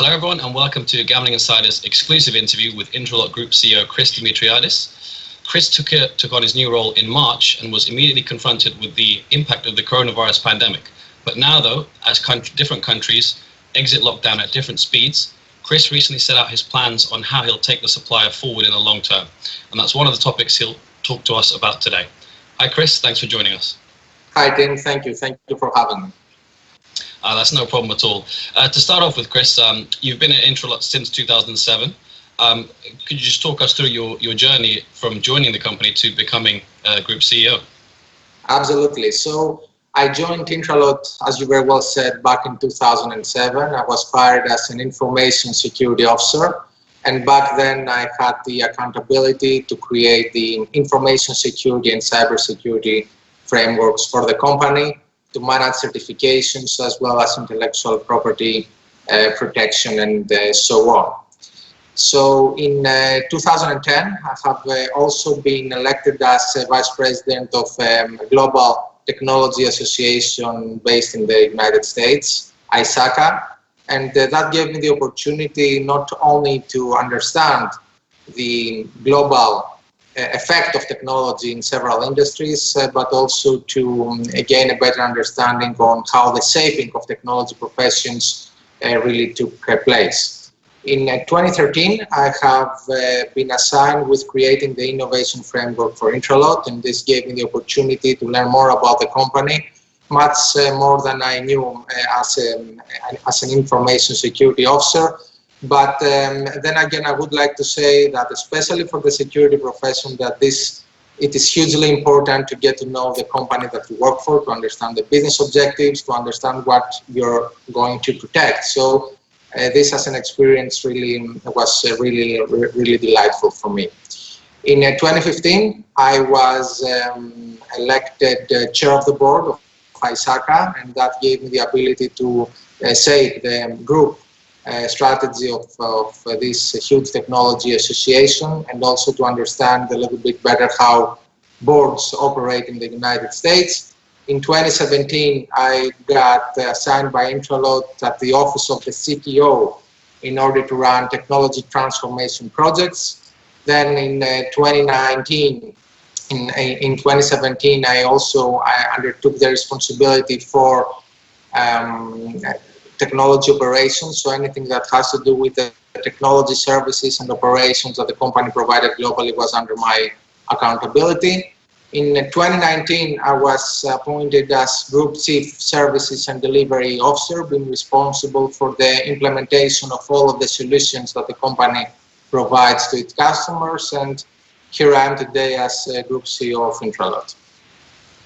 Hello everyone and welcome to Gambling Insider's exclusive interview with Intralot Group CEO Chris Dimitriadis. Chris took on his new role in March and was immediately confronted with the impact of the coronavirus pandemic. But now though, as different countries exit lockdown at different speeds, Chris recently set out his plans on how he'll take the supplier forward in the long term. And that's one of the topics he'll talk to us about today. Hi Chris, thanks for joining us. Hi Tim, thank you for having me. That's no problem at all. To start off with, Chris, you've been at Intralot since 2007. Could you just talk us through your journey from joining the company to becoming Group CEO? Absolutely. So I joined Intralot, as you very well said, back in 2007. I was hired as an information security officer. And back then I had the accountability to create the information security and cybersecurity frameworks for the company, to manage certifications as well as intellectual property protection and so on. So in 2010, I have also been elected as Vice President of a Global Technology Association based in the United States, ISACA, and that gave me the opportunity not only to understand the global effect of technology in several industries, but also to gain a better understanding on how the shaping of technology professions really took place. In 2013, I have been assigned with creating the innovation framework for Intralot, and this gave me the opportunity to learn more about the company, much more than I knew as an information security officer. But then again, I would like to say that especially for the security profession, that it is hugely important to get to know the company that you work for, to understand the business objectives, to understand what you're going to protect. So this as an experience really was really delightful for me. In 2015, I was elected chair of the board of ISACA, and that gave me the ability to shape the group strategy of this huge technology association, and also to understand a little bit better how boards operate in the United States. In 2017, I got assigned by Intralot at the office of the CTO in order to run technology transformation projects. Then in 2019, in 2017, I undertook the responsibility for technology operations, so anything that has to do with the technology services and operations that the company provided globally was under my accountability. In 2019, I was appointed as Group Chief Services and Delivery Officer, being responsible for the implementation of all of the solutions that the company provides to its customers, and here I am today as Group CEO of Intralot.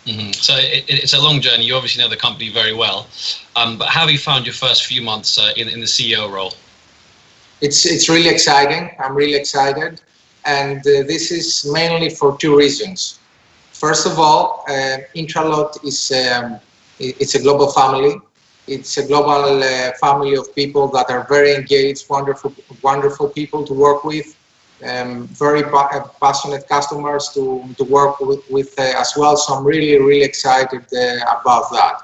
Mm-hmm. So it's a long journey. You obviously know the company very well, but how have you found your first few months in the CEO role? It's really exciting. I'm really excited, and this is mainly for two reasons. First of all, Intralot is it's a global family. It's a global family of people that are very engaged, wonderful people to work with. Very passionate customers to work with as well, so I'm really excited about that.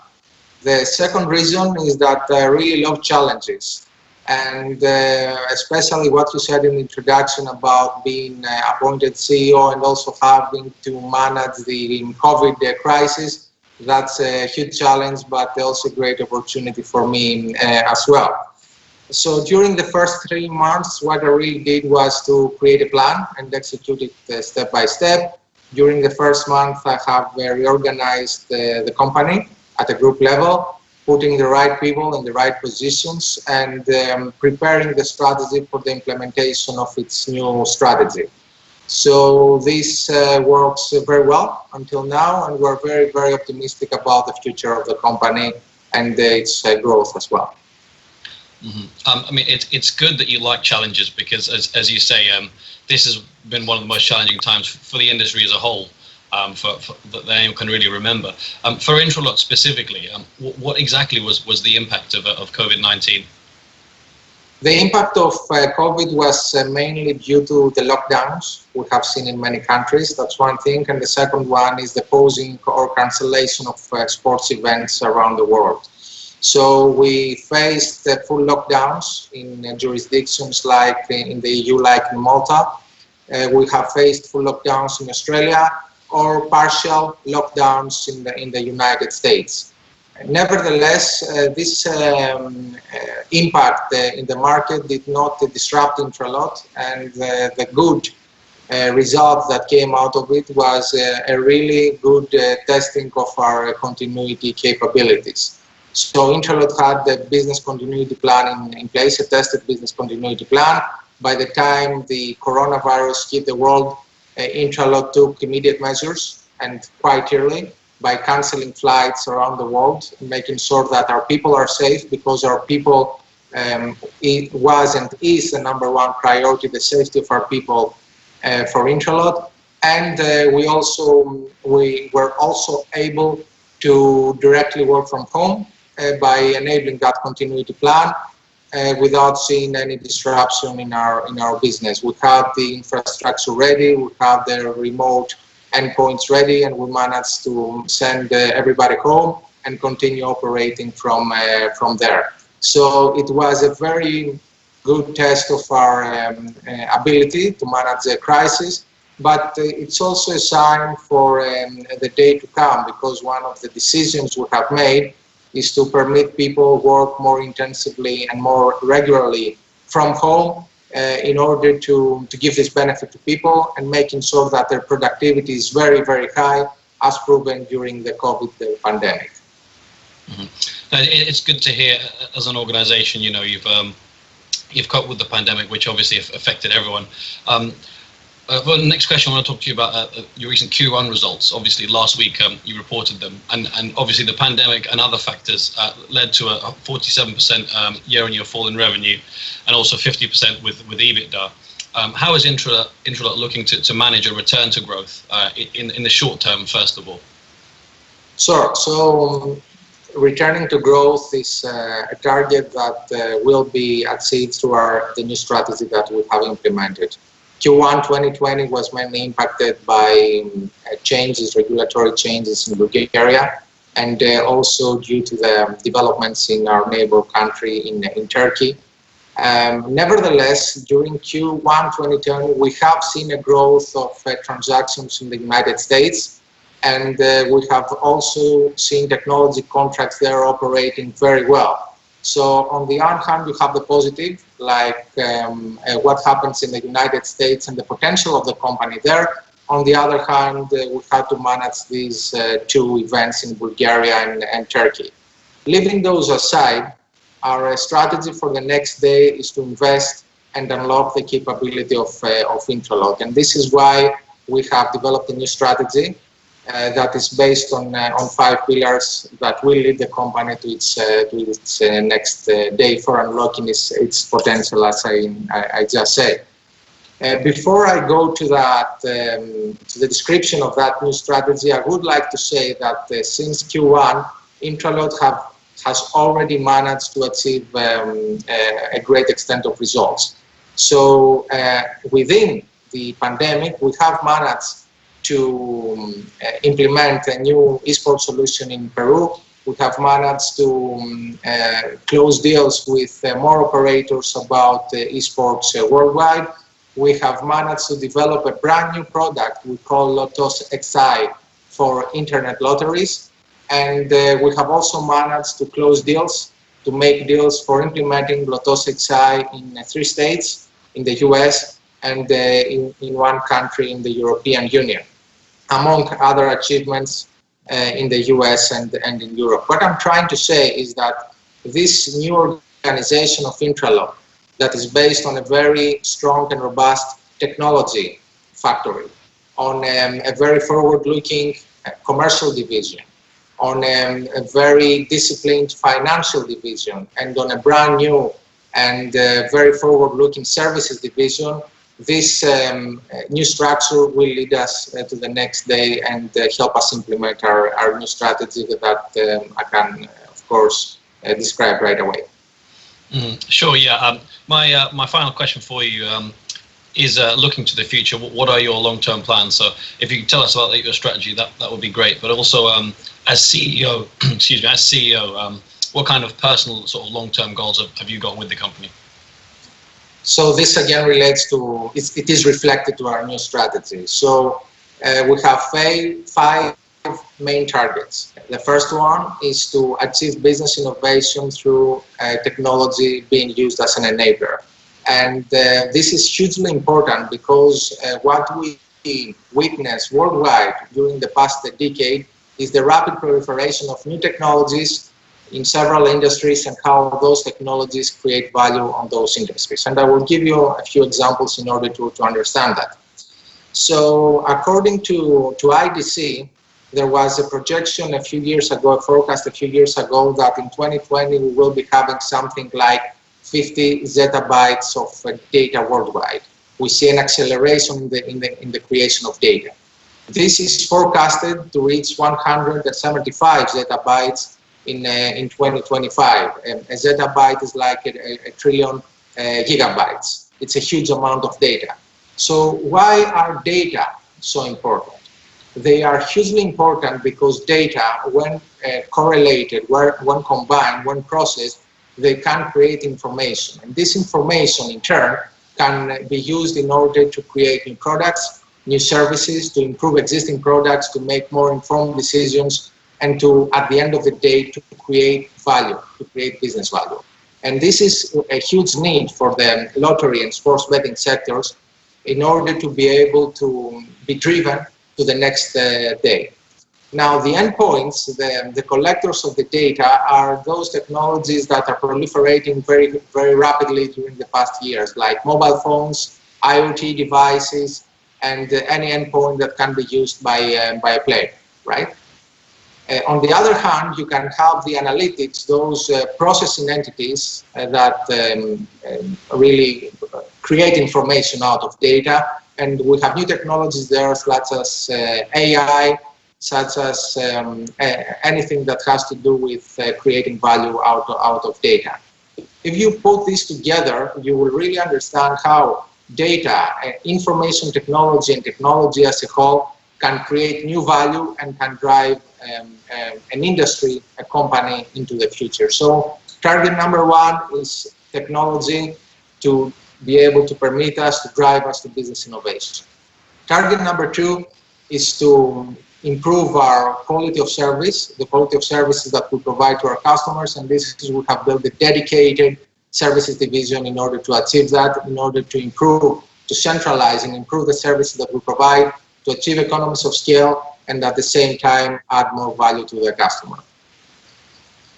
The second reason is that I really love challenges, and especially what you said in the introduction about being appointed CEO and also having to manage the COVID crisis. That's a huge challenge, but also a great opportunity for me as well. So during the first 3 months, what I really did was to create a plan and execute it step by step. During the first month, I have reorganized the company at a group level, putting the right people in the right positions, and preparing the strategy for the implementation of its new strategy. So this works very well until now, and we're very optimistic about the future of the company and its growth as well. Mm-hmm. I mean, it's good that you like challenges because, as you say, this has been one of the most challenging times for the industry as a whole, that anyone can really remember. For Intralot specifically, what exactly was the impact of COVID-19? The impact of COVID was mainly due to the lockdowns we have seen in many countries. That's one thing, and the second one is the pausing or cancellation of sports events around the world. So we faced full lockdowns in jurisdictions like in the EU, like in Malta. We have faced full lockdowns in Australia or partial lockdowns in the United States. Nevertheless, this impact in the market did not disrupt Intralot, and the good result that came out of it was a really good testing of our continuity capabilities. So Intralot had the business continuity plan in place, a tested business continuity plan. By the time the coronavirus hit the world, Intralot took immediate measures, and quite early, by canceling flights around the world, making sure that our people are safe, because our people it was and is the number one priority, the safety of our people for Intralot. And we were also able to directly work from home by enabling that continuity plan without seeing any disruption in our business. We have the infrastructure ready, we have the remote endpoints ready, and we managed to send everybody home and continue operating from there. So it was a very good test of our ability to manage the crisis, but it's also a sign for the day to come, because one of the decisions we have made is to permit people work more intensively and more regularly from home in order to give this benefit to people and making sure that their productivity is very, very high, as proven during the COVID pandemic. Mm-hmm. It's good to hear, as an organization, you know, you've coped with the pandemic, which obviously affected everyone. Well, the next question I want to talk to you about your recent Q1 results. Obviously, last week you reported them, and obviously the pandemic and other factors led to a 47% year-on-year fall in revenue, and also 50% with EBITDA. How is Intralot looking to manage a return to growth in the short term, first of all? Sure. So returning to growth is a target that will be achieved through the new strategy that we have implemented. Q1 2020 was mainly impacted by regulatory changes in Bulgaria, and also due to the developments in our neighbor country in Turkey. Nevertheless, during Q1 2020, we have seen a growth of transactions in the United States, and we have also seen technology contracts there operating very well. So on the one hand, you have the positive, like what happens in the United States and the potential of the company there. On the other hand, we had to manage these two events in Bulgaria and Turkey. Leaving those aside, our strategy for the next day is to invest and unlock the capability of Intralot. And this is why we have developed a new strategy that is based on 5 pillars that will lead the company to its next day for unlocking its potential, as I just said. Before I go to that, to the description of that new strategy, I would like to say that since Q1, Intralot has already managed to achieve a great extent of results. So within the pandemic, we have managed to implement a new esports solution in Peru. We have managed to close deals with more operators about esports worldwide. We have managed to develop a brand new product we call Lotos XI for internet lotteries. And we have also managed to close deals, to make deals for implementing Lotos XI in 3 states in the US and in 1 country in the European Union, among other achievements in the US and in Europe. What I'm trying to say is that this new organization of Intralot that is based on a very strong and robust technology factory, on a very forward-looking commercial division, on a very disciplined financial division, and on a brand new and very forward-looking services division, this new structure will lead us to the next day and help us implement our new strategy that I can, of course, describe right away. Sure, yeah. My final question for you is looking to the future. What are your long-term plans? So if you could tell us about your strategy, that would be great. But also, as CEO, what kind of personal sort of long-term goals have you got with the company? So this again relates to, it is reflected to our new strategy. So we have five main targets. The first one is to achieve business innovation through technology being used as an enabler. And this is hugely important because what we witnessed worldwide during the past decade is the rapid proliferation of new technologies in several industries and how those technologies create value on those industries. And I will give you a few examples in order to understand that. So according to IDC, there was a projection a few years ago, a forecast a few years ago, that in 2020 we will be having something like 50 zettabytes of data worldwide. We see an acceleration in the creation of data. This is forecasted to reach 175 zettabytes in 2025. A zettabyte is like a trillion gigabytes. It's a huge amount of data. So why are data so important? They are hugely important because data, when correlated, when combined, when processed, they can create information. And this information, in turn, can be used in order to create new products, new services, to improve existing products, to make more informed decisions, and to, at the end of the day, to create value, to create business value. And this is a huge need for the lottery and sports betting sectors in order to be able to be driven to the next day. Now, the endpoints, the collectors of the data, are those technologies that are proliferating very, very rapidly during the past years, like mobile phones, IoT devices, and any endpoint that can be used by a player, right? On the other hand, you can have the analytics, those processing entities that really create information out of data. And we have new technologies there, such as AI, such as anything that has to do with creating value out of data. If you put this together, you will really understand how data, information technology, and technology as a whole can create new value and can drive an industry, a company into the future. So target number one is technology to be able to permit us, to drive us to business innovation. Target number two is to improve our quality of service, the quality of services that we provide to our customers, and this is we have built a dedicated services division in order to achieve that, in order to improve, to centralize and improve the services that we provide, to achieve economies of scale, and at the same time add more value to the customer.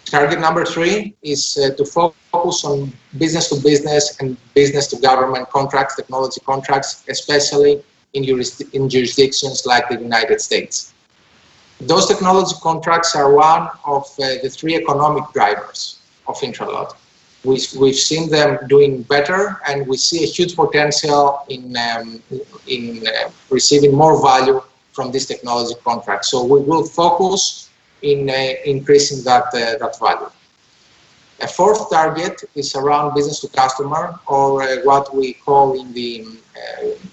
Target number three is to focus on business to business and business to government contracts, technology contracts, especially in jurisdictions like the United States. Those technology contracts are one of the three economic drivers of Intralot. We've seen them doing better, and we see a huge potential in receiving more value from this technology contract. So we will focus in increasing that value. A fourth target is around business to customer, or what we call in the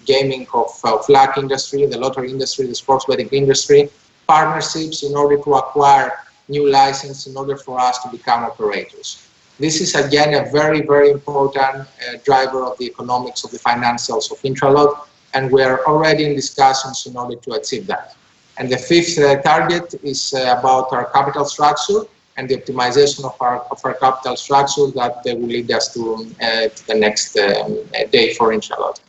gaming of luck industry, the lottery industry, the sports betting industry, partnerships in order to acquire new license in order for us to become operators. This is again a very, very important driver of the economics of the financials of Intralot, and we are already in discussions in order to achieve that. And the fifth target is about our capital structure and the optimization of our capital structure that will lead us to the next day for Intralot.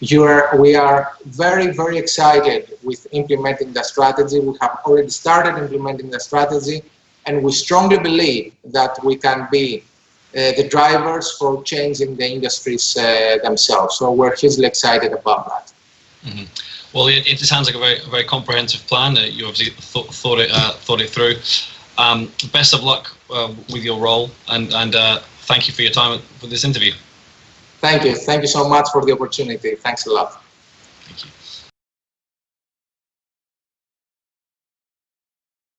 We are very, very excited with implementing the strategy. We have already started implementing the strategy, and we strongly believe that we can be the drivers for changing the industries themselves. So we're hugely excited about that. Mm-hmm. Well, it sounds like a very comprehensive plan. You obviously thought it through. Best of luck with your role, and thank you for your time for this interview. Thank you so much for the opportunity. Thanks a lot. Thank you.